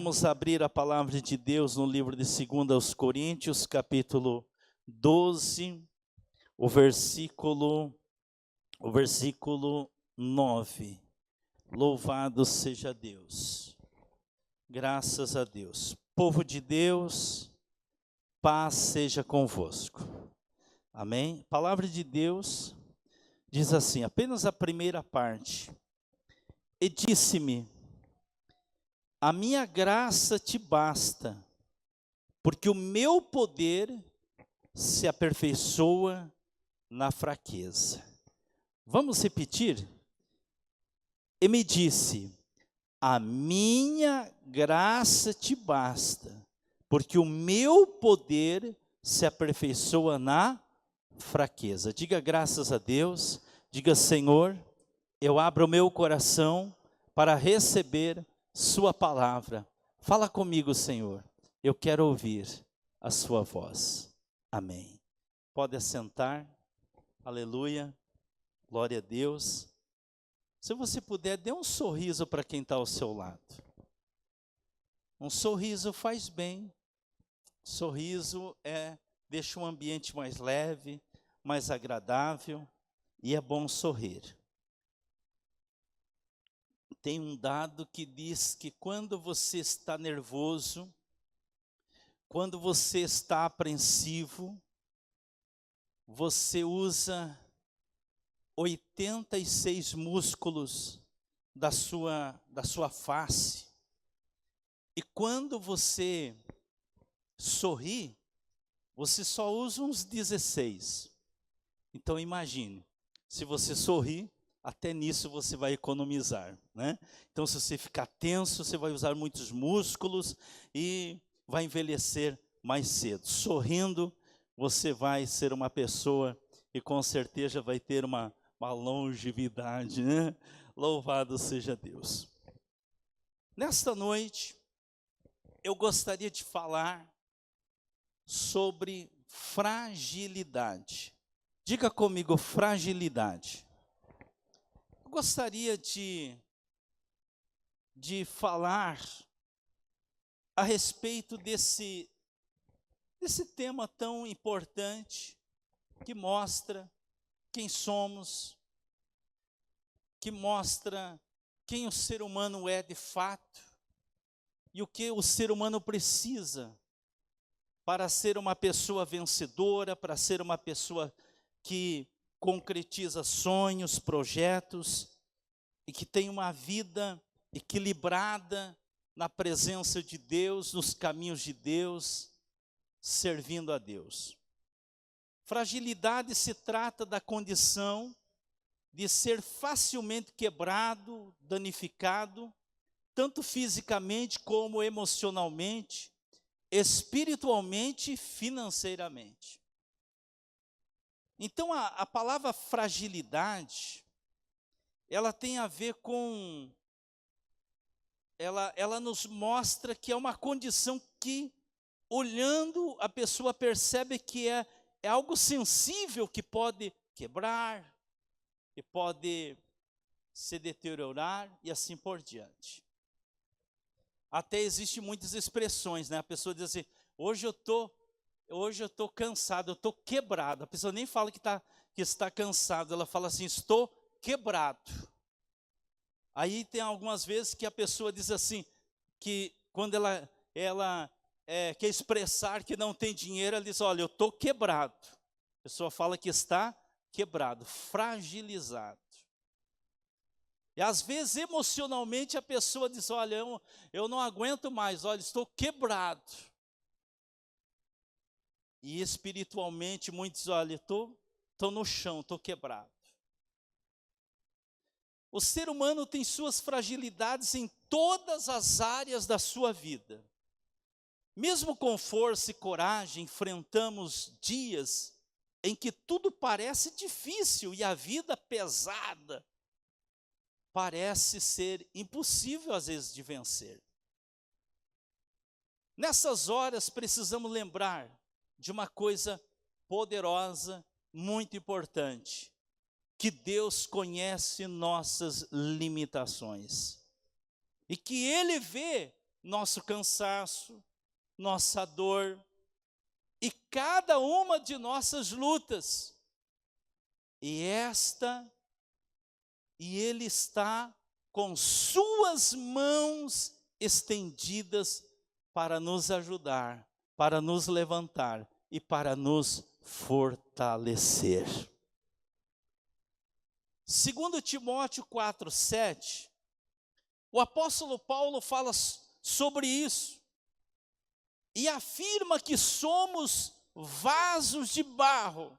Vamos abrir a palavra de Deus no livro de 2 Coríntios, capítulo 12, o versículo 9. Louvado seja Deus. Graças a Deus. Povo de Deus, paz seja convosco. Amém? A palavra de Deus diz assim, apenas a primeira parte. E disse-me: a minha graça te basta, porque o meu poder se aperfeiçoa na fraqueza. Vamos repetir? E me disse: a minha graça te basta, porque o meu poder se aperfeiçoa na fraqueza. Diga graças a Deus, diga: Senhor, eu abro o meu coração para receber sua palavra. Fala comigo, Senhor, eu quero ouvir a sua voz. Amém. Pode assentar. Aleluia. Glória a Deus. Se você puder, dê um sorriso para quem está ao seu lado. Um sorriso faz bem. Sorriso deixa um ambiente mais leve, mais agradável, e é bom sorrir. Tem um dado que diz que quando você está nervoso, quando você está apreensivo, você usa 86 músculos da sua face. E quando você sorri, você só usa uns 16. Então imagine, se você sorrir, até nisso você vai economizar, né? Então se você ficar tenso, você vai usar muitos músculos e vai envelhecer mais cedo. Sorrindo, você vai ser uma pessoa e com certeza vai ter uma longevidade, né? Louvado seja Deus. Nesta noite, eu gostaria de falar sobre fragilidade. Diga comigo, fragilidade. Eu gostaria de falar a respeito desse tema tão importante, que mostra quem somos, que mostra quem o ser humano é de fato, e o que o ser humano precisa para ser uma pessoa vencedora, para ser uma pessoa que concretiza sonhos, projetos, e que tem uma vida equilibrada na presença de Deus, nos caminhos de Deus, servindo a Deus. Fragilidade se trata da condição de ser facilmente quebrado, danificado, tanto fisicamente como emocionalmente, espiritualmente e financeiramente. Então a palavra fragilidade, ela tem a ver com, ela nos mostra que é uma condição que, olhando, a pessoa percebe que é algo sensível que pode quebrar, que pode se deteriorar e assim por diante. Até existem muitas expressões, né? A pessoa diz assim: hoje eu tô cansado, eu estou quebrado. A pessoa nem fala que está cansado, ela fala assim: estou quebrado. Aí tem algumas vezes que a pessoa diz assim, que quando ela quer expressar que não tem dinheiro, ela diz: olha, eu estou quebrado. A pessoa fala que está quebrado, fragilizado. E às vezes emocionalmente a pessoa diz: olha, eu não aguento mais, olha, estou quebrado. E espiritualmente muitos dizem: olha, estou no chão, estou quebrado. O ser humano tem suas fragilidades em todas as áreas da sua vida. Mesmo com força e coragem, enfrentamos dias em que tudo parece difícil e a vida pesada. Parece ser impossível às vezes de vencer. Nessas horas precisamos lembrar de uma coisa poderosa, muito importante, que Deus conhece nossas limitações e que Ele vê nosso cansaço, nossa dor e cada uma de nossas lutas. E Ele está com suas mãos estendidas para nos ajudar, para nos levantar e para nos fortalecer. 2 Timóteo 4:7, o apóstolo Paulo fala sobre isso e afirma que somos vasos de barro,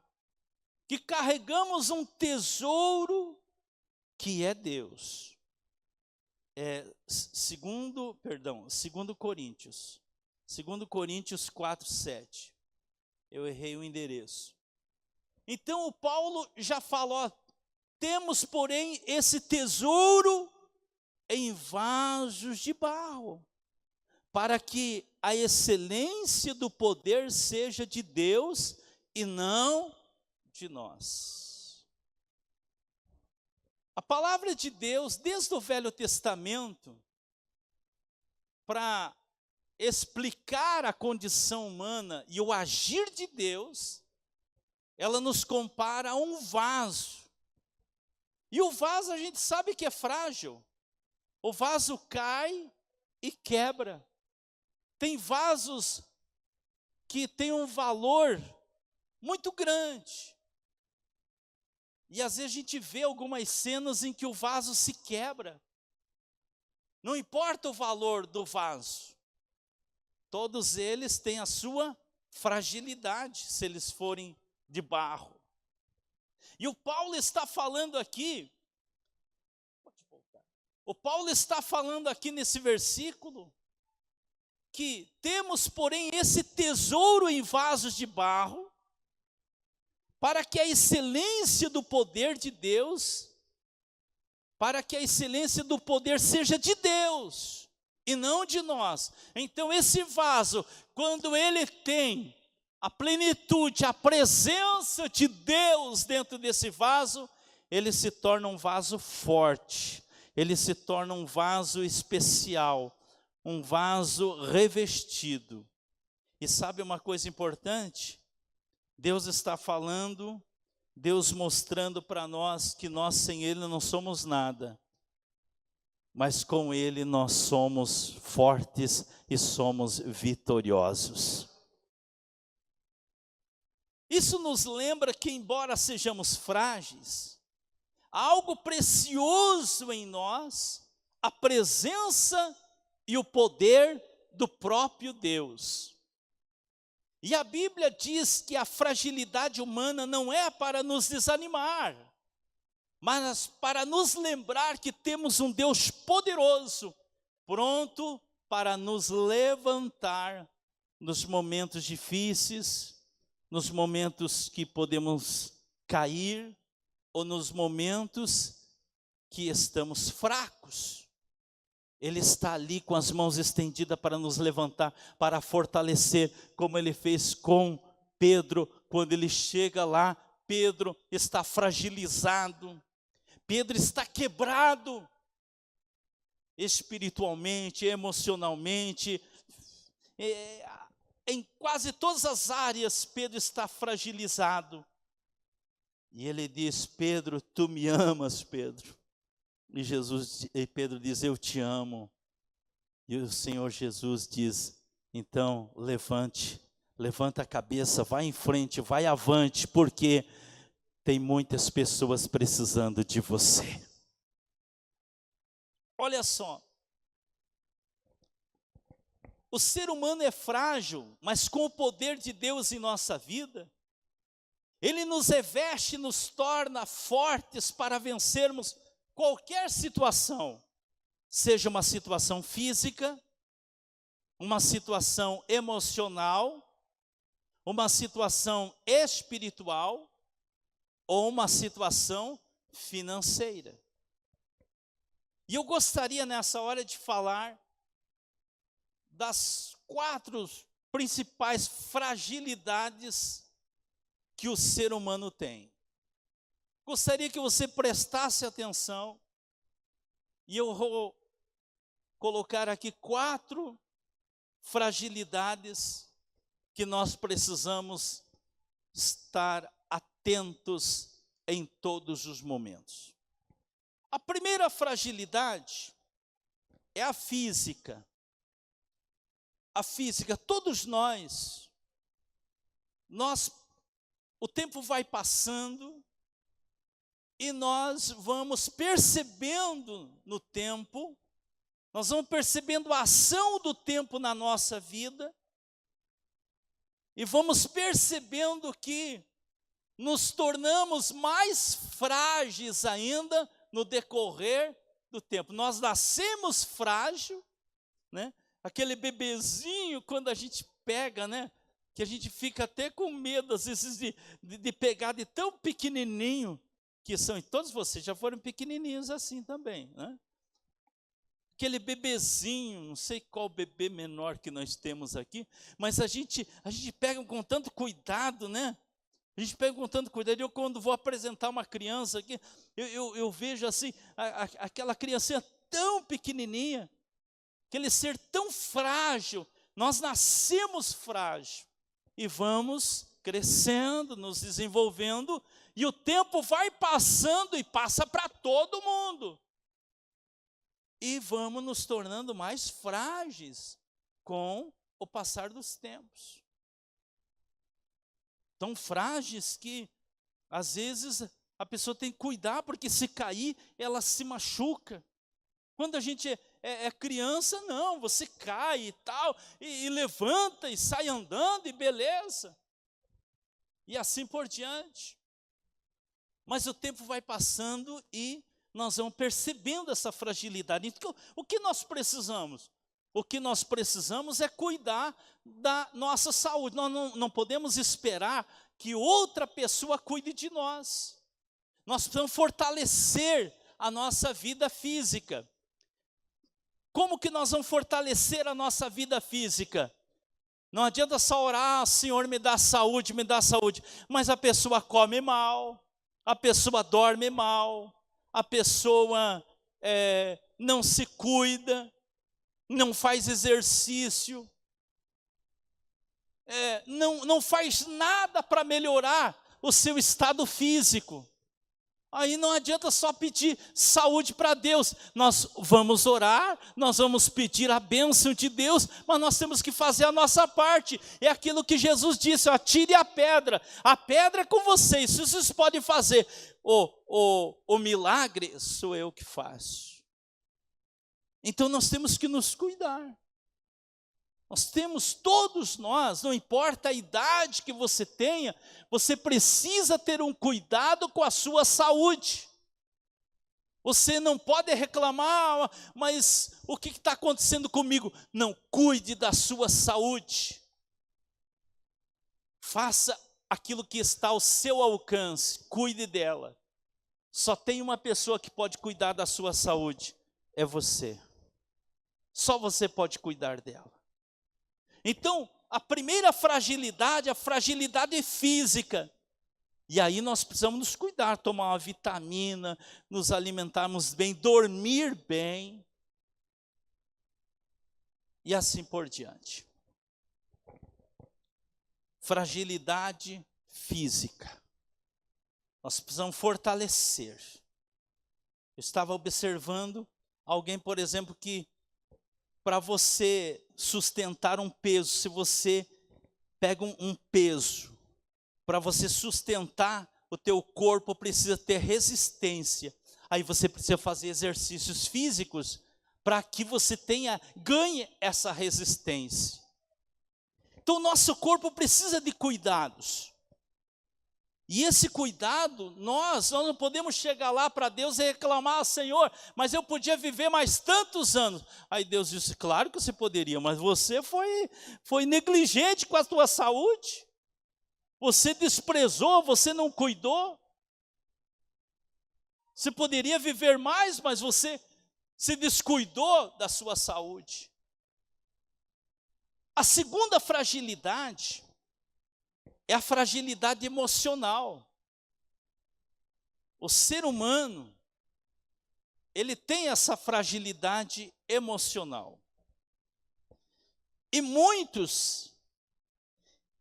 que carregamos um tesouro que é Deus. 2 Coríntios 4:7. Eu errei o endereço. Então o Paulo já falou: temos, porém, esse tesouro em vasos de barro, para que a excelência do poder seja de Deus e não de nós. A palavra de Deus, desde o Velho Testamento, para explicar a condição humana e o agir de Deus, ela nos compara a um vaso. E o vaso a gente sabe que é frágil. O vaso cai e quebra. Tem vasos que têm um valor muito grande. E às vezes a gente vê algumas cenas em que o vaso se quebra. Não importa o valor do vaso. Todos eles têm a sua fragilidade, se eles forem de barro. E o Paulo está falando aqui, nesse versículo, que temos, porém, esse tesouro em vasos de barro, para que a excelência do poder de Deus, para que a excelência do poder seja de Deus, e não de nós. Então esse vaso, quando ele tem a plenitude, a presença de Deus dentro desse vaso, ele se torna um vaso forte, ele se torna um vaso especial, um vaso revestido. E sabe uma coisa importante? Deus está falando, Deus mostrando para nós que nós sem Ele não somos nada, mas com Ele nós somos fortes e somos vitoriosos. Isso nos lembra que, embora sejamos frágeis, há algo precioso em nós, a presença e o poder do próprio Deus. E a Bíblia diz que a fragilidade humana não é para nos desanimar, mas para nos lembrar que temos um Deus poderoso, pronto para nos levantar nos momentos difíceis, nos momentos que podemos cair, ou nos momentos que estamos fracos. Ele está ali com as mãos estendidas para nos levantar, para fortalecer, como Ele fez com Pedro. Quando ele chega lá, Pedro está fragilizado, Pedro está quebrado, espiritualmente, emocionalmente, em quase todas as áreas Pedro está fragilizado. E ele diz: Pedro, tu me amas, Pedro? E Pedro diz: eu te amo. E o Senhor Jesus diz: então levanta a cabeça, vai em frente, vai avante, porque tem muitas pessoas precisando de você. Olha só, o ser humano é frágil, mas com o poder de Deus em nossa vida, Ele nos reveste, nos torna fortes para vencermos qualquer situação, seja uma situação física, uma situação emocional, uma situação espiritual ou uma situação financeira. E eu gostaria nessa hora de falar das 4 principais fragilidades que o ser humano tem. Gostaria que você prestasse atenção, e eu vou colocar aqui 4 fragilidades que nós precisamos estar atentos em todos os momentos. A primeira fragilidade é a física. A física, todos nós, o tempo vai passando e nós vamos percebendo no tempo, nós vamos percebendo a ação do tempo na nossa vida e vamos percebendo que nos tornamos mais frágeis ainda no decorrer do tempo. Nós nascemos frágil, né? Aquele bebezinho, quando a gente pega, né? Que a gente fica até com medo, às vezes, de pegar de tão pequenininho que são. E todos vocês já foram pequenininhos assim também, né? Aquele bebezinho, não sei qual bebê menor que nós temos aqui, mas a gente pega com tanto cuidado, né? A gente pega com tanto cuidado. Eu, quando vou apresentar uma criança aqui, eu vejo assim, aquela criancinha tão pequenininha, aquele ser tão frágil. Nós nascemos frágil e vamos crescendo, nos desenvolvendo, e o tempo vai passando e passa para todo mundo. E vamos nos tornando mais frágeis com o passar dos tempos. Tão frágeis que, às vezes, a pessoa tem que cuidar, porque se cair, ela se machuca. Quando a gente é criança, não, você cai e tal, e levanta e sai andando e beleza. E assim por diante. Mas o tempo vai passando e nós vamos percebendo essa fragilidade. Então, o que nós precisamos? O que nós precisamos é cuidar da nossa saúde. Nós não podemos esperar que outra pessoa cuide de nós. Nós precisamos fortalecer a nossa vida física. Como que nós vamos fortalecer a nossa vida física? Não adianta só orar, Senhor, me dá saúde, mas a pessoa come mal, a pessoa dorme mal, a pessoa não se cuida, não faz exercício, não faz nada para melhorar o seu estado físico. Aí não adianta só pedir saúde para Deus. Nós vamos orar, nós vamos pedir a bênção de Deus, mas nós temos que fazer a nossa parte. É aquilo que Jesus disse, ó, tire a pedra é com vocês, se vocês podem fazer. O milagre sou eu que faço. Então nós temos que nos cuidar. Nós temos, todos nós, não importa a idade que você tenha, você precisa ter um cuidado com a sua saúde. Você não pode reclamar, mas o que está acontecendo comigo? Não, cuide da sua saúde. Faça aquilo que está ao seu alcance, cuide dela. Só tem uma pessoa que pode cuidar da sua saúde, é você. Só você pode cuidar dela. Então, a primeira fragilidade, a fragilidade física. E aí nós precisamos nos cuidar, tomar uma vitamina, nos alimentarmos bem, dormir bem. E assim por diante. Fragilidade física. Nós precisamos fortalecer. Eu estava observando alguém, por exemplo, que para você sustentar um peso, se você pega um peso, para você sustentar o teu corpo precisa ter resistência. Aí você precisa fazer exercícios físicos para que você ganhe essa resistência. Então o nosso corpo precisa de cuidados. E esse cuidado, nós não podemos chegar lá para Deus e reclamar, Senhor, mas eu podia viver mais tantos anos. Aí Deus disse, claro que você poderia, mas você foi negligente com a tua saúde. Você desprezou, você não cuidou. Você poderia viver mais, mas você se descuidou da sua saúde. A segunda fragilidade é a fragilidade emocional. O ser humano, ele tem essa fragilidade emocional. E muitos,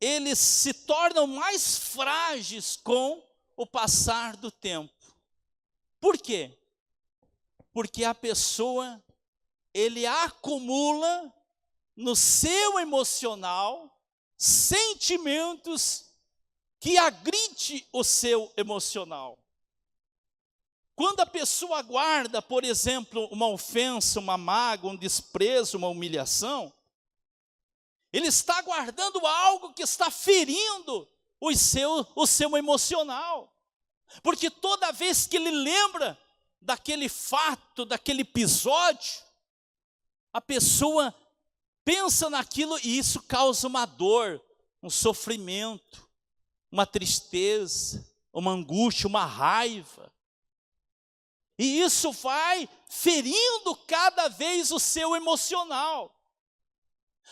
eles se tornam mais frágeis com o passar do tempo. Por quê? Porque a pessoa, ele acumula no seu emocional sentimentos que agridem o seu emocional. Quando a pessoa guarda, por exemplo, uma ofensa, uma mágoa, um desprezo, uma humilhação, ele está guardando algo que está ferindo o seu emocional. Porque toda vez que ele lembra daquele fato, daquele episódio, a pessoa pensa naquilo e isso causa uma dor, um sofrimento, uma tristeza, uma angústia, uma raiva. E isso vai ferindo cada vez o seu emocional.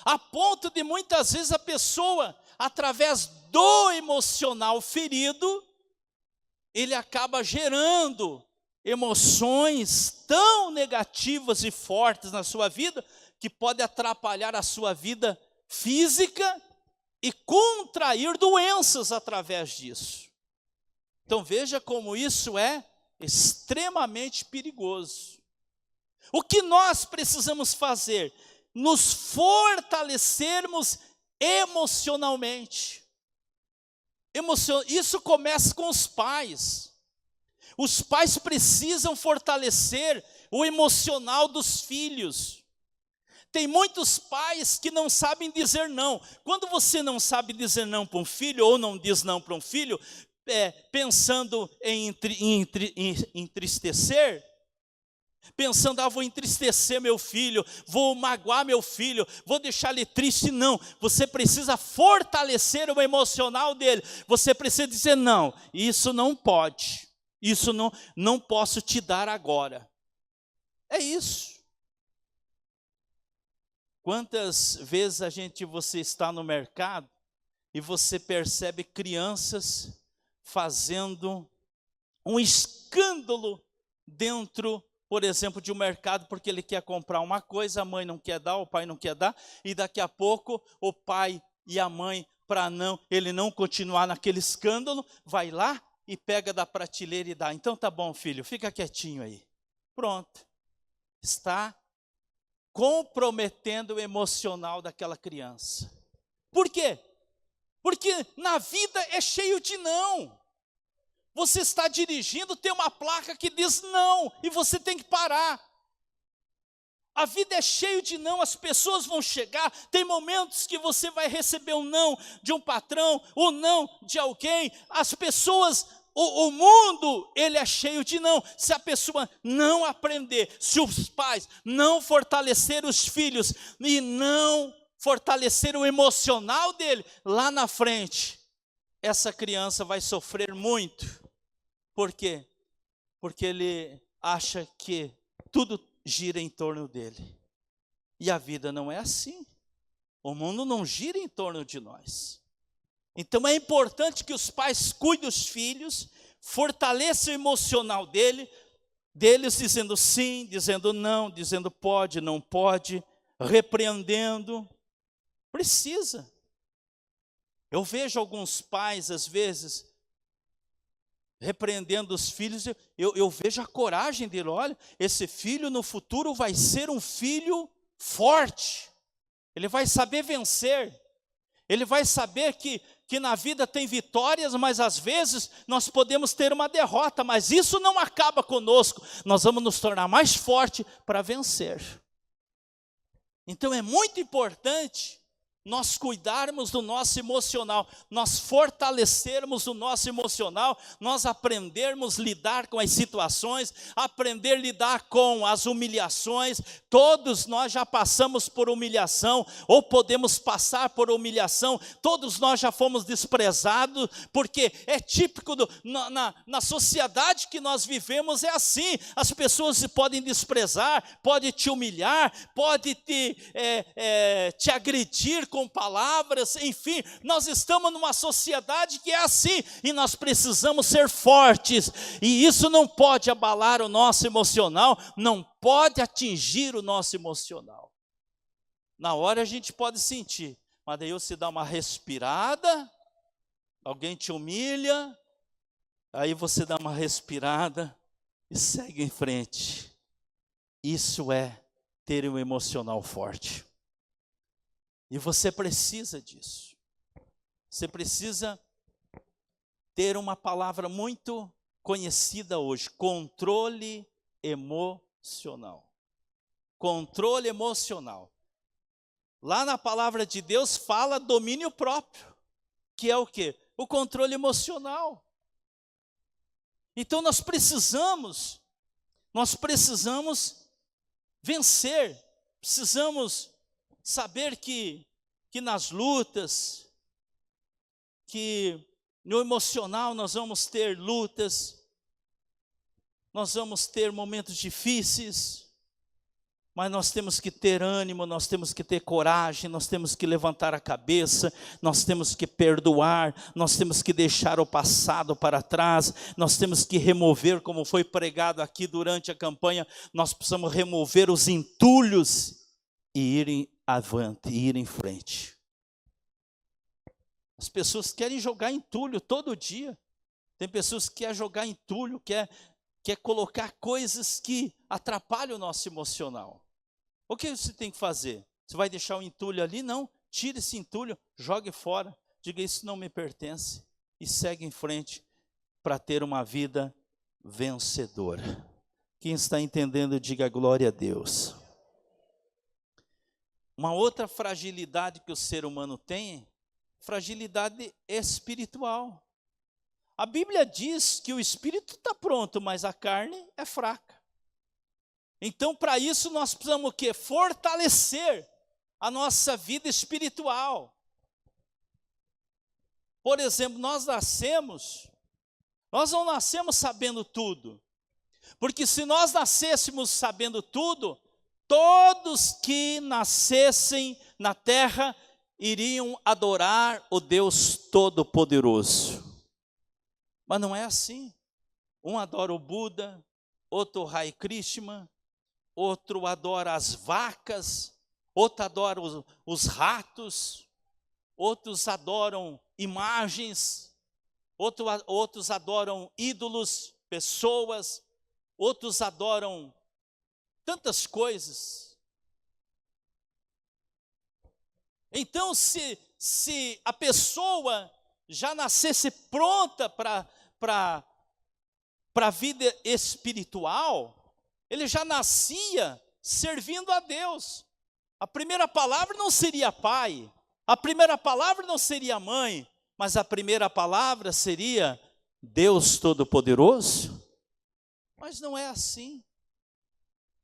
A ponto de muitas vezes a pessoa, através do emocional ferido, ele acaba gerando emoções tão negativas e fortes na sua vida, que pode atrapalhar a sua vida física e contrair doenças através disso. Então veja como isso é extremamente perigoso. O que nós precisamos fazer? Nos fortalecermos emocionalmente. Isso começa com os pais. Os pais precisam fortalecer o emocional dos filhos. Tem muitos pais que não sabem dizer não. Quando você não sabe dizer não para um filho, ou não diz não para um filho, pensando em entristecer, pensando, vou entristecer meu filho, vou magoar meu filho, vou deixar ele triste. Não, você precisa fortalecer o emocional dele. Você precisa dizer, não, isso não pode, isso não posso te dar agora. É isso. Quantas vezes você está no mercado e você percebe crianças fazendo um escândalo dentro, por exemplo, de um mercado, porque ele quer comprar uma coisa, a mãe não quer dar, o pai não quer dar, e daqui a pouco o pai e a mãe, para ele não continuar naquele escândalo, vai lá e pega da prateleira e dá. Então tá bom, filho, fica quietinho aí. Pronto. Está comprometendo o emocional daquela criança. Por quê? Porque na vida é cheio de não. Você está dirigindo, tem uma placa que diz não, e você tem que parar. A vida é cheio de não, as pessoas vão chegar, tem momentos que você vai receber um não de um patrão, um não de alguém, as pessoas, o mundo, ele é cheio de não. Se a pessoa não aprender, se os pais não fortalecer os filhos e não fortalecer o emocional dele, lá na frente, essa criança vai sofrer muito. Por quê? Porque ele acha que tudo gira em torno dele. E a vida não é assim. O mundo não gira em torno de nós. Então é importante que os pais cuidem dos filhos, fortaleçam o emocional deles, dizendo sim, dizendo não, dizendo pode, não pode, repreendendo. Precisa. Eu vejo alguns pais, às vezes, repreendendo os filhos, eu vejo a coragem dele. Olha, esse filho no futuro vai ser um filho forte, ele vai saber vencer, ele vai saber que na vida tem vitórias, mas às vezes nós podemos ter uma derrota, mas isso não acaba conosco, nós vamos nos tornar mais fortes para vencer. Então é muito importante nós cuidarmos do nosso emocional, nós fortalecermos o nosso emocional, nós aprendermos a lidar com as situações, aprender a lidar com as humilhações. Todos nós já passamos por humilhação, ou podemos passar por humilhação, todos nós já fomos desprezados, porque é típico na sociedade que nós vivemos, é assim, as pessoas podem desprezar, podem te humilhar, podem te agredir com palavras, enfim, nós estamos numa sociedade que é assim, e nós precisamos ser fortes, e isso não pode abalar o nosso emocional, não pode atingir o nosso emocional. Na hora a gente pode sentir, mas daí você dá uma respirada, alguém te humilha, aí você dá uma respirada e segue em frente. Isso é ter um emocional forte. E você precisa disso. Você precisa ter uma palavra muito conhecida hoje: controle emocional. Controle emocional. Lá na palavra de Deus fala domínio próprio, que é o quê? O controle emocional. Então nós precisamos vencer, precisamos saber que nas lutas, que no emocional nós vamos ter lutas, nós vamos ter momentos difíceis, mas nós temos que ter ânimo, nós temos que ter coragem, nós temos que levantar a cabeça, nós temos que perdoar, nós temos que deixar o passado para trás, nós temos que remover, como foi pregado aqui durante a campanha, nós precisamos remover os entulhos e ir avante, ir em frente. As pessoas querem jogar entulho todo dia, tem pessoas que querem jogar entulho, quer colocar coisas que atrapalham o nosso emocional. O que você tem que fazer? Você vai deixar o entulho ali? Não, tire esse entulho, jogue fora, diga: isso não me pertence, e segue em frente para ter uma vida vencedora. Quem está entendendo, diga glória a Deus. Uma outra fragilidade que o ser humano tem, fragilidade espiritual. A Bíblia diz que o espírito está pronto, mas a carne é fraca. Então, para isso, nós precisamos o quê? Fortalecer a nossa vida espiritual. Por exemplo, nós não nascemos sabendo tudo. Porque se nós nascêssemos sabendo tudo, todos que nascessem na terra iriam adorar o Deus Todo-Poderoso. Mas não é assim. Um adora o Buda, outro o Hare Krishna, outro adora as vacas, outro adora os ratos, outros adoram imagens, outros adoram ídolos, pessoas, outros adoram tantas coisas. Então, se a pessoa já nascesse pronta para a vida espiritual, ele já nascia servindo a Deus. A primeira palavra não seria pai, a primeira palavra não seria mãe, mas a primeira palavra seria Deus Todo-Poderoso. Mas não é assim.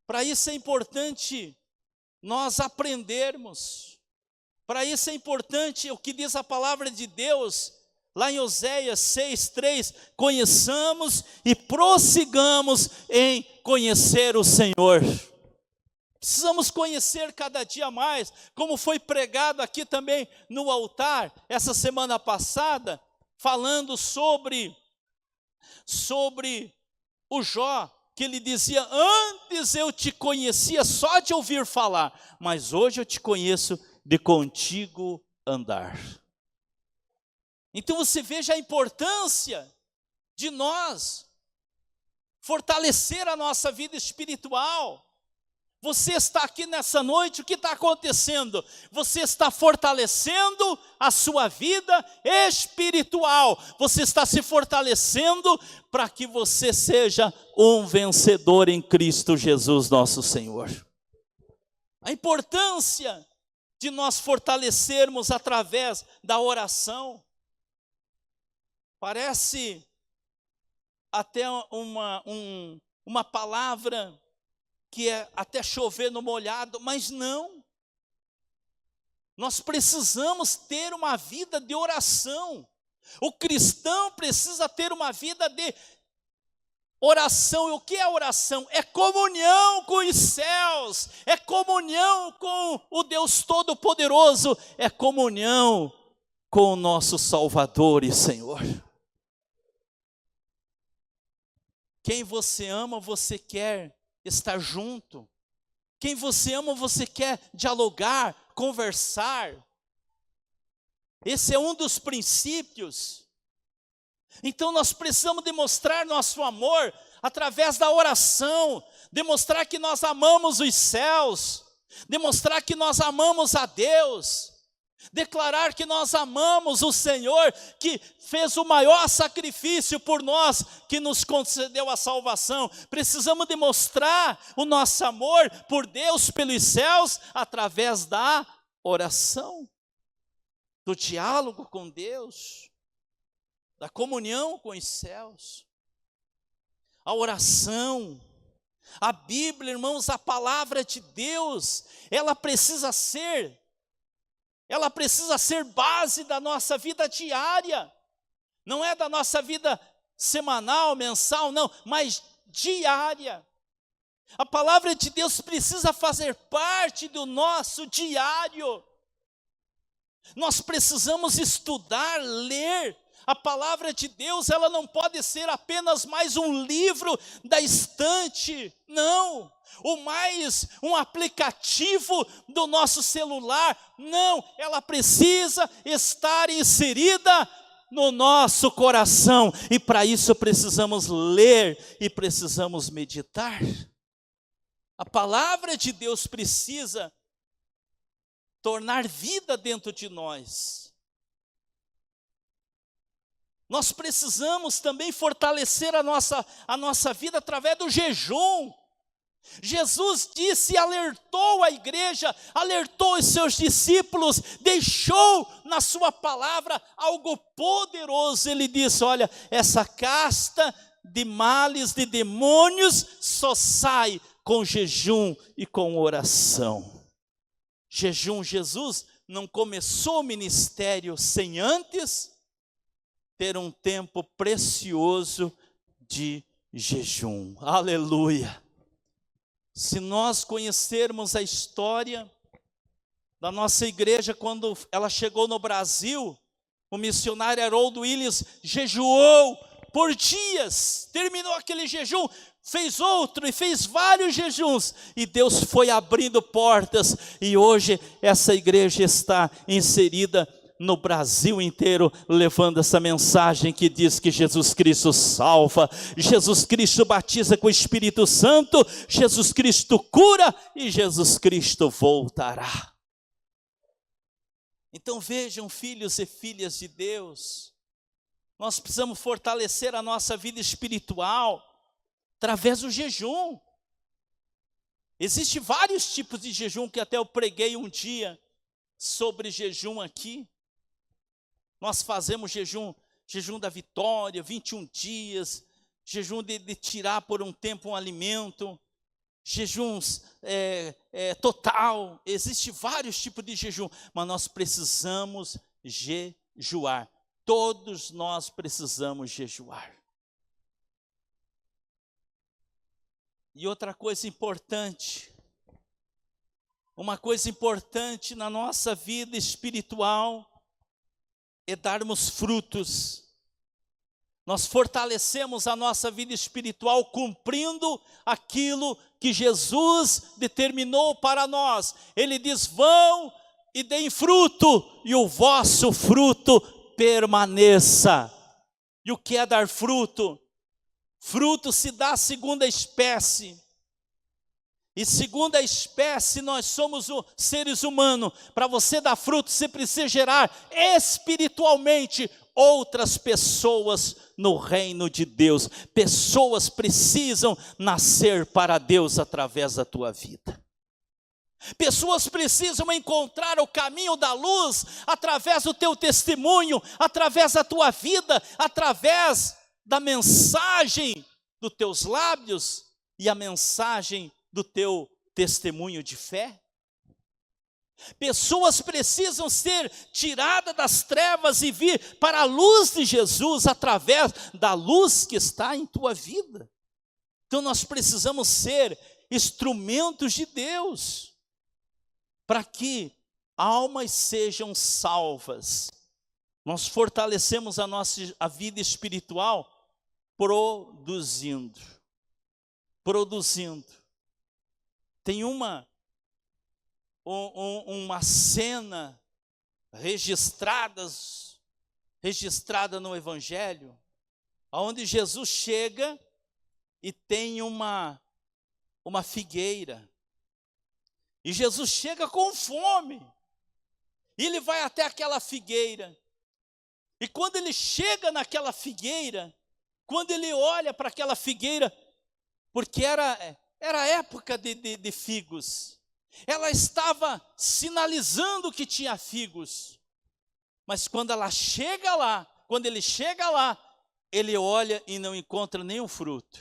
Para isso é importante nós aprendermos. Para isso é importante o que diz a palavra de Deus, lá em Oséias 6:3, conheçamos e prossigamos em conhecer o Senhor. Precisamos conhecer cada dia mais, como foi pregado aqui também no altar, essa semana passada, falando sobre o Jó, que ele dizia: antes eu te conhecia só de ouvir falar, mas hoje eu te conheço de contigo andar. Então você veja a importância de nós fortalecer a nossa vida espiritual. Você está aqui nessa noite, o que está acontecendo? Você está fortalecendo a sua vida espiritual. Você está se fortalecendo para que você seja um vencedor em Cristo Jesus, nosso Senhor. A importância de nós fortalecermos através da oração. Parece até uma palavra que é até chover no molhado, mas não. Nós precisamos ter uma vida de oração. O cristão precisa ter uma vida de Oração, e o que é oração? É comunhão com os céus, é comunhão com o Deus Todo-Poderoso, é comunhão com o nosso Salvador e Senhor. Quem você ama, você quer estar junto. Quem você ama, você quer dialogar, conversar. Esse é um dos princípios. Então nós precisamos demonstrar nosso amor através da oração, demonstrar que nós amamos os céus, demonstrar que nós amamos a Deus, declarar que nós amamos o Senhor, que fez o maior sacrifício por nós, que nos concedeu a salvação. Precisamos demonstrar o nosso amor por Deus, pelos céus, através da oração, do diálogo com Deus, da comunhão com os céus. A oração, a Bíblia, irmãos, a palavra de Deus, ela precisa ser base da nossa vida diária. Não é da nossa vida semanal, mensal, não, mas diária. A palavra de Deus precisa fazer parte do nosso diário. Nós precisamos estudar, ler. A palavra de Deus, ela não pode ser apenas mais um livro da estante, não. Ou mais um aplicativo do nosso celular, não. Ela precisa estar inserida no nosso coração. E para isso precisamos ler e precisamos meditar. A palavra de Deus precisa tornar vida dentro de nós. Nós precisamos também fortalecer a nossa vida através do jejum. Jesus disse e alertou a igreja, alertou os seus discípulos, deixou na sua palavra algo poderoso. Ele disse: olha, essa casta de males, de demônios, só sai com jejum e com oração. Jejum, Jesus não começou o ministério sem antes ter um tempo precioso de jejum. Aleluia! Se nós conhecermos a história da nossa igreja, quando ela chegou no Brasil, o missionário Harold Williams jejuou por dias, terminou aquele jejum, fez outro e fez vários jejuns, e Deus foi abrindo portas, e hoje essa igreja está inserida no Brasil inteiro, levando essa mensagem que diz que Jesus Cristo salva, Jesus Cristo batiza com o Espírito Santo, Jesus Cristo cura e Jesus Cristo voltará. Então vejam, filhos e filhas de Deus, nós precisamos fortalecer a nossa vida espiritual através do jejum. Existem vários tipos de jejum, que até eu preguei um dia sobre jejum aqui. Nós fazemos jejum da vitória, 21 dias, jejum de tirar por um tempo um alimento, jejuns total. Existem vários tipos de jejum, mas nós precisamos jejuar. Todos nós precisamos jejuar. E outra coisa importante, uma coisa importante na nossa vida espiritual, é darmos frutos. Nós fortalecemos a nossa vida espiritual cumprindo aquilo que Jesus determinou para nós. Ele diz: vão e deem fruto, e o vosso fruto permaneça. E o que é dar fruto? Fruto se dá segundo a espécie. E segundo a espécie, nós somos seres humanos. Para você dar fruto, você precisa gerar espiritualmente outras pessoas no reino de Deus. Pessoas precisam nascer para Deus através da tua vida. Pessoas precisam encontrar o caminho da luz através do teu testemunho, através da tua vida, através da mensagem dos teus lábios e a mensagem do teu testemunho de fé. Pessoas precisam ser tiradas das trevas e vir para a luz de Jesus através da luz que está em tua vida. Então nós precisamos ser instrumentos de Deus, para que almas sejam salvas. Nós fortalecemos a vida espiritual produzindo. Tem uma cena registrada no Evangelho, onde Jesus chega e tem uma figueira. E Jesus chega com fome. E ele vai até aquela figueira. E quando ele chega naquela figueira, quando ele olha para aquela figueira, porque era época de figos, ela estava sinalizando que tinha figos. Mas quando ele chega lá, ele olha e não encontra nenhum fruto.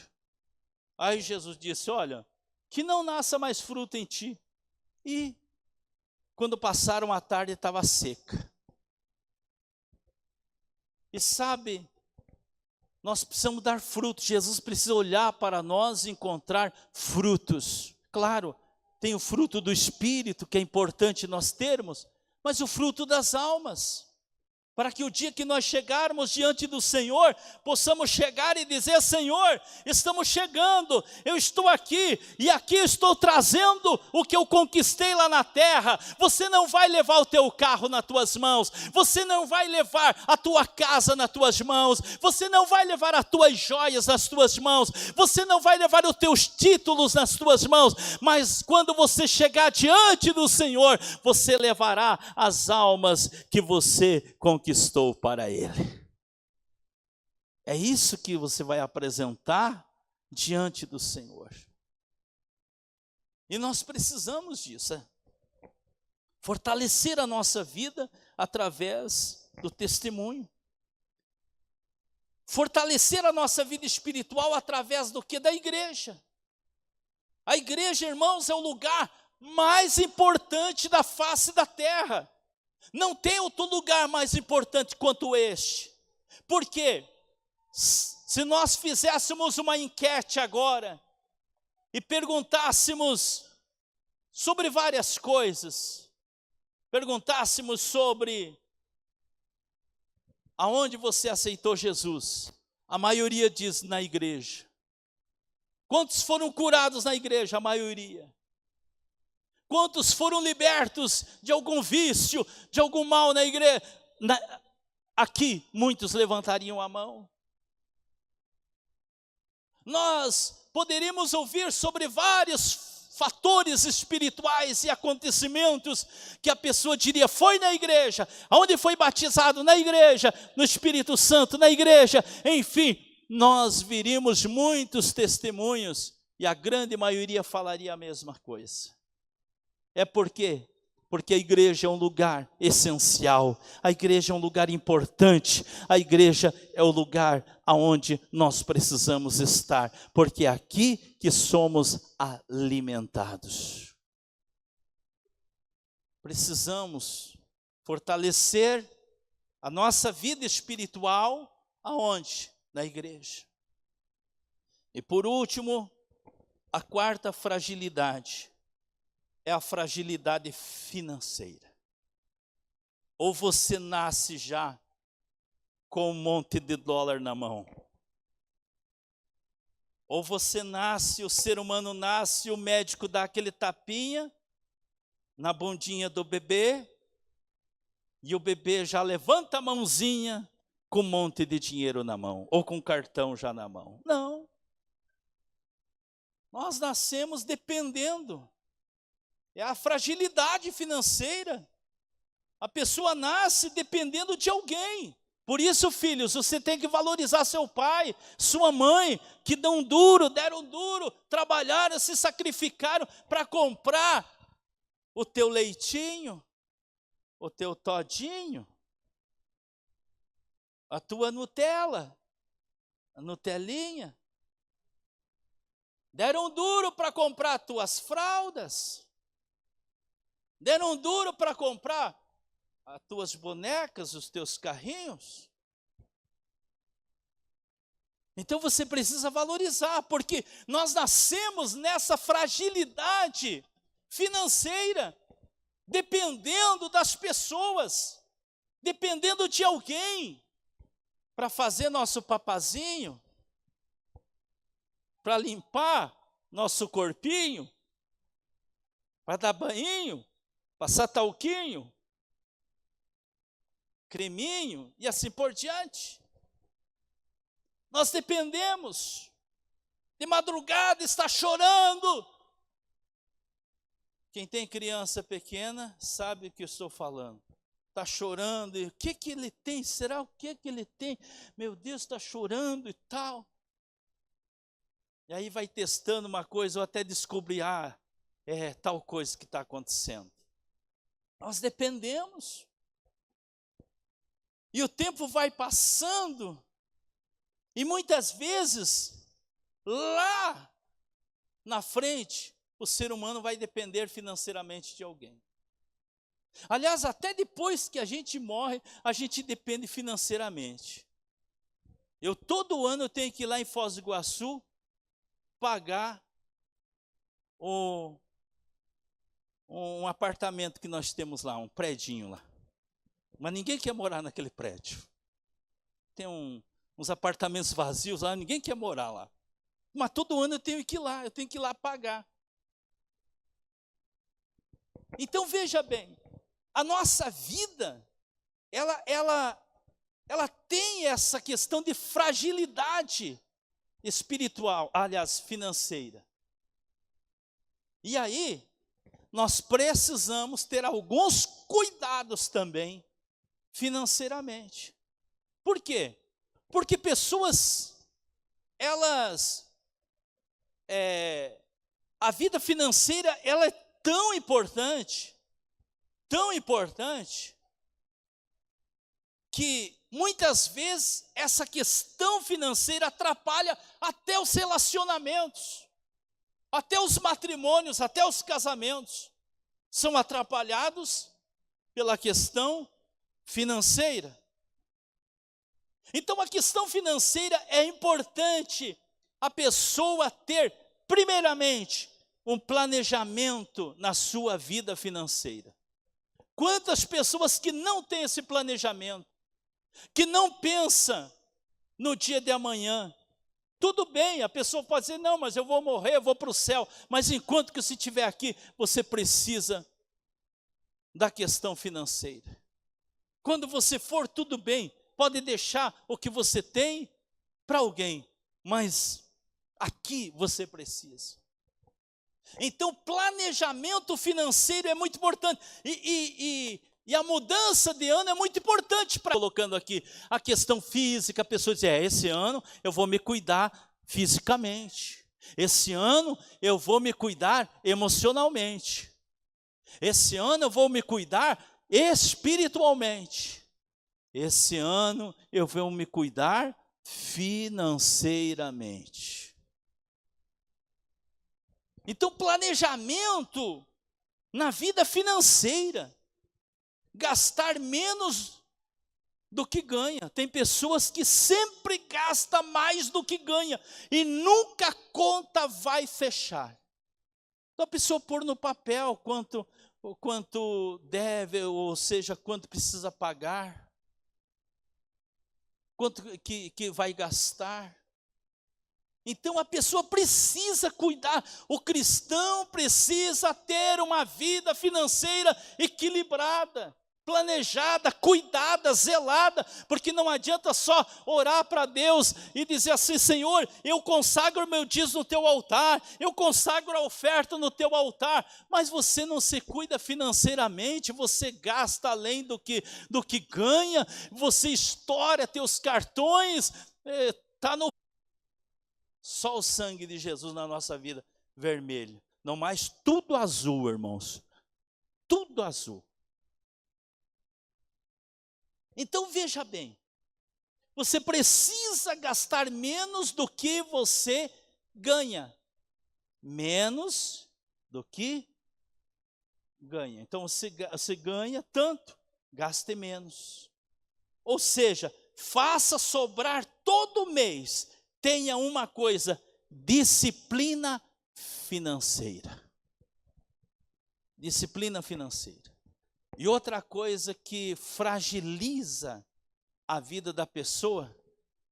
Aí Jesus disse: olha, que não nasça mais fruto em ti. E quando passaram a tarde, estava seca. E sabe, nós precisamos dar frutos. Jesus precisa olhar para nós e encontrar frutos. Claro, tem o fruto do Espírito, que é importante nós termos, mas o fruto das almas. Para que o dia que nós chegarmos diante do Senhor, possamos chegar e dizer: Senhor, estamos chegando, eu estou aqui, e aqui estou trazendo o que eu conquistei lá na terra. Você não vai levar o teu carro nas tuas mãos, você não vai levar a tua casa nas tuas mãos, você não vai levar as tuas joias nas tuas mãos, você não vai levar os teus títulos nas tuas mãos, mas quando você chegar diante do Senhor, você levará as almas que você conquistou para Ele. É isso que você vai apresentar diante do Senhor. E nós precisamos disso, fortalecer a nossa vida através do testemunho. Fortalecer a nossa vida espiritual através do que? Da igreja. A igreja, irmãos, é o lugar mais importante da face da terra. Não tem outro lugar mais importante quanto este. Por quê? Se nós fizéssemos uma enquete agora e perguntássemos sobre várias coisas, perguntássemos sobre aonde você aceitou Jesus, a maioria diz: na igreja. Quantos foram curados na igreja? A maioria. Quantos foram libertos de algum vício, de algum mal na igreja? Aqui, muitos levantariam a mão. Nós poderíamos ouvir sobre vários fatores espirituais e acontecimentos que a pessoa diria: foi na igreja, aonde foi batizado? Na igreja, no Espírito Santo, na igreja. Enfim, nós viríamos muitos testemunhos e a grande maioria falaria a mesma coisa. É porque a igreja é um lugar essencial, a igreja é um lugar importante, a igreja é o lugar aonde nós precisamos estar, porque é aqui que somos alimentados. Precisamos fortalecer a nossa vida espiritual aonde? Na igreja. E por último, a quarta fragilidade é a fragilidade financeira. Ou você nasce já com um monte de dólar na mão, ou você nasce, o ser humano nasce, o médico dá aquele tapinha na bundinha do bebê, e o bebê já levanta a mãozinha com um monte de dinheiro na mão, ou com cartão já na mão. Não. Nós nascemos dependendo. É a fragilidade financeira. A pessoa nasce dependendo de alguém. Por isso, filhos, você tem que valorizar seu pai, sua mãe, que deram duro, trabalharam, se sacrificaram para comprar o teu leitinho, o teu todinho, a tua Nutella, a Nutelinha. Deram duro para comprar as tuas fraldas. Deram duro para comprar as tuas bonecas, os teus carrinhos. Então você precisa valorizar, porque nós nascemos nessa fragilidade financeira, dependendo das pessoas, dependendo de alguém, para fazer nosso papazinho, para limpar nosso corpinho, para dar banhinho, passar talquinho, creminho e assim por diante. Nós dependemos. De madrugada está chorando. Quem tem criança pequena sabe o que eu estou falando. Está chorando, e o que ele tem? Será o que ele tem? Meu Deus, está chorando e tal. E aí vai testando uma coisa, ou até descobrir, é tal coisa que está acontecendo. Nós dependemos. E o tempo vai passando, e muitas vezes, lá na frente, o ser humano vai depender financeiramente de alguém. Aliás, até depois que a gente morre, a gente depende financeiramente. Todo ano eu tenho que ir lá em Foz do Iguaçu, pagar um apartamento que nós temos lá, um predinho lá. Mas ninguém quer morar naquele prédio. Tem uns apartamentos vazios lá, ninguém quer morar lá. Mas todo ano eu tenho que ir lá pagar. Então veja bem, a nossa vida, ela tem essa questão de fragilidade espiritual, aliás, financeira. E aí, nós precisamos ter alguns cuidados também financeiramente. Por quê? Porque pessoas, a vida financeira, ela é tão importante, que muitas vezes essa questão financeira atrapalha até os relacionamentos, até os matrimônios, até os casamentos, são atrapalhados pela questão financeira. Então a questão financeira é importante a pessoa ter, primeiramente, um planejamento na sua vida financeira. Quantas pessoas que não têm esse planejamento, que não pensa no dia de amanhã? Tudo bem, a pessoa pode dizer, não, mas eu vou morrer, eu vou para o céu. Mas enquanto que você estiver aqui, você precisa da questão financeira. Quando você for, tudo bem, pode deixar o que você tem para alguém, mas aqui você precisa. Então, planejamento financeiro é muito importante. E a mudança de ano é muito importante. Colocando aqui a questão física, a pessoa diz, esse ano eu vou me cuidar fisicamente. Esse ano eu vou me cuidar emocionalmente. Esse ano eu vou me cuidar espiritualmente. Esse ano eu vou me cuidar financeiramente. Então, planejamento na vida financeira, gastar menos do que ganha. Tem pessoas que sempre gastam mais do que ganha e nunca a conta vai fechar. Então, a pessoa pôr no papel quanto deve, ou seja, quanto precisa pagar, quanto que vai gastar. Então a pessoa precisa cuidar, o cristão precisa ter uma vida financeira equilibrada, planejada, cuidada, zelada, porque não adianta só orar para Deus e dizer assim, Senhor, eu consagro meu dízimo no teu altar, eu consagro a oferta no teu altar, mas você não se cuida financeiramente, você gasta além do que ganha, você estoura teus cartões, está no... Só o sangue de Jesus na nossa vida, vermelho. Não mais, tudo azul, irmãos. Tudo azul. Então veja bem, você precisa gastar menos do que você ganha. Menos do que ganha. Então você ganha tanto, gaste menos. Ou seja, faça sobrar todo mês tenha uma coisa: disciplina financeira. Disciplina financeira. E outra coisa que fragiliza a vida da pessoa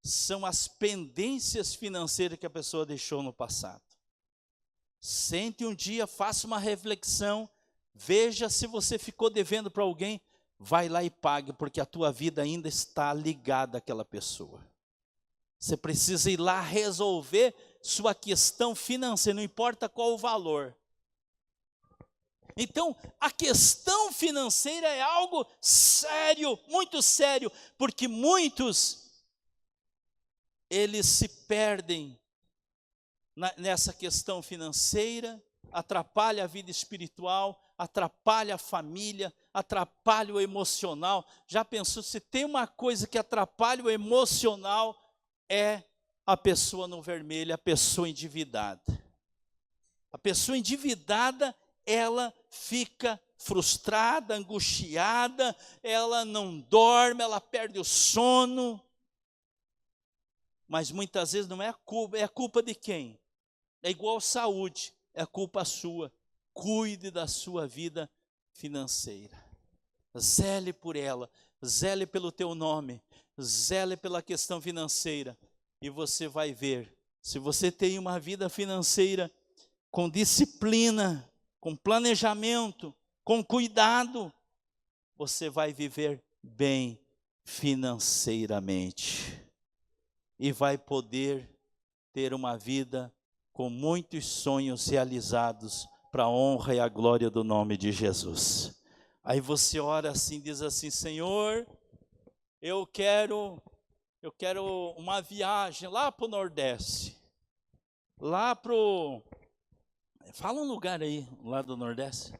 são as pendências financeiras que a pessoa deixou no passado. Sente um dia, faça uma reflexão, veja se você ficou devendo para alguém, vai lá e pague, porque a tua vida ainda está ligada àquela pessoa. Você precisa ir lá resolver sua questão financeira, não importa qual o valor. Então, a questão financeira é algo sério, muito sério, porque muitos, eles se perdem nessa questão financeira, atrapalha a vida espiritual, atrapalha a família, atrapalha o emocional. Já pensou, se tem uma coisa que atrapalha o emocional, é a pessoa no vermelho, a pessoa endividada. A pessoa endividada, ela fica frustrada, angustiada, ela não dorme, ela perde o sono. Mas muitas vezes não é a culpa de quem? É igual saúde, é culpa sua. Cuide da sua vida financeira. Zele por ela, zele pelo teu nome, zele pela questão financeira. E você vai ver, se você tem uma vida financeira com disciplina, com planejamento, com cuidado, você vai viver bem financeiramente. E vai poder ter uma vida com muitos sonhos realizados para a honra e a glória do nome de Jesus. Aí você ora assim, diz assim: Senhor, eu quero uma viagem lá para o Nordeste, lá para o... Fala um lugar aí, lá do Nordeste.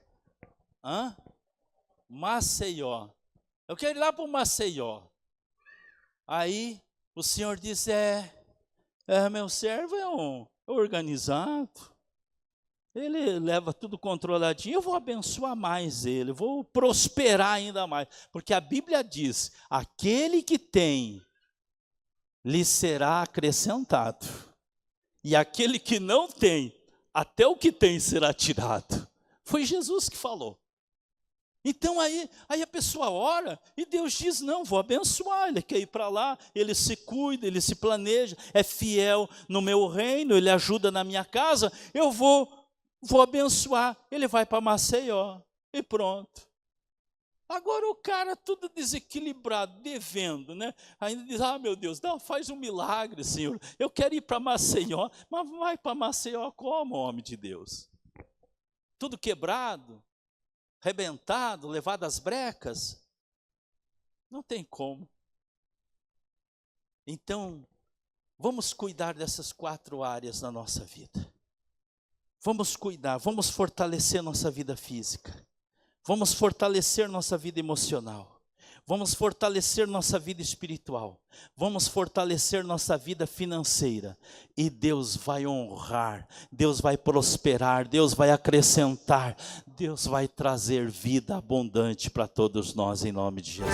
Maceió. Eu quero ir lá para o Maceió. Aí o Senhor diz: meu servo é organizado, ele leva tudo controladinho, eu vou abençoar mais ele, vou prosperar ainda mais, porque a Bíblia diz: aquele que tem, lhe será acrescentado, e aquele que não tem, até o que tem será tirado. Foi Jesus que falou. Então aí a pessoa ora e Deus diz: não, vou abençoar, ele quer ir para lá, ele se cuida, ele se planeja, é fiel no meu reino, ele ajuda na minha casa, eu vou abençoar. Ele vai para Maceió e pronto. Agora o cara tudo desequilibrado, devendo, né? Ainda diz: meu Deus, faz um milagre, Senhor, eu quero ir para Maceió. Mas vai para Maceió como, homem de Deus? Tudo quebrado, arrebentado, levado às brecas, não tem como. Então, vamos cuidar dessas 4 áreas na nossa vida. Vamos cuidar, vamos fortalecer nossa vida física, vamos fortalecer nossa vida emocional, vamos fortalecer nossa vida espiritual, vamos fortalecer nossa vida financeira, e Deus vai honrar, Deus vai prosperar, Deus vai acrescentar, Deus vai trazer vida abundante para todos nós, em nome de Jesus.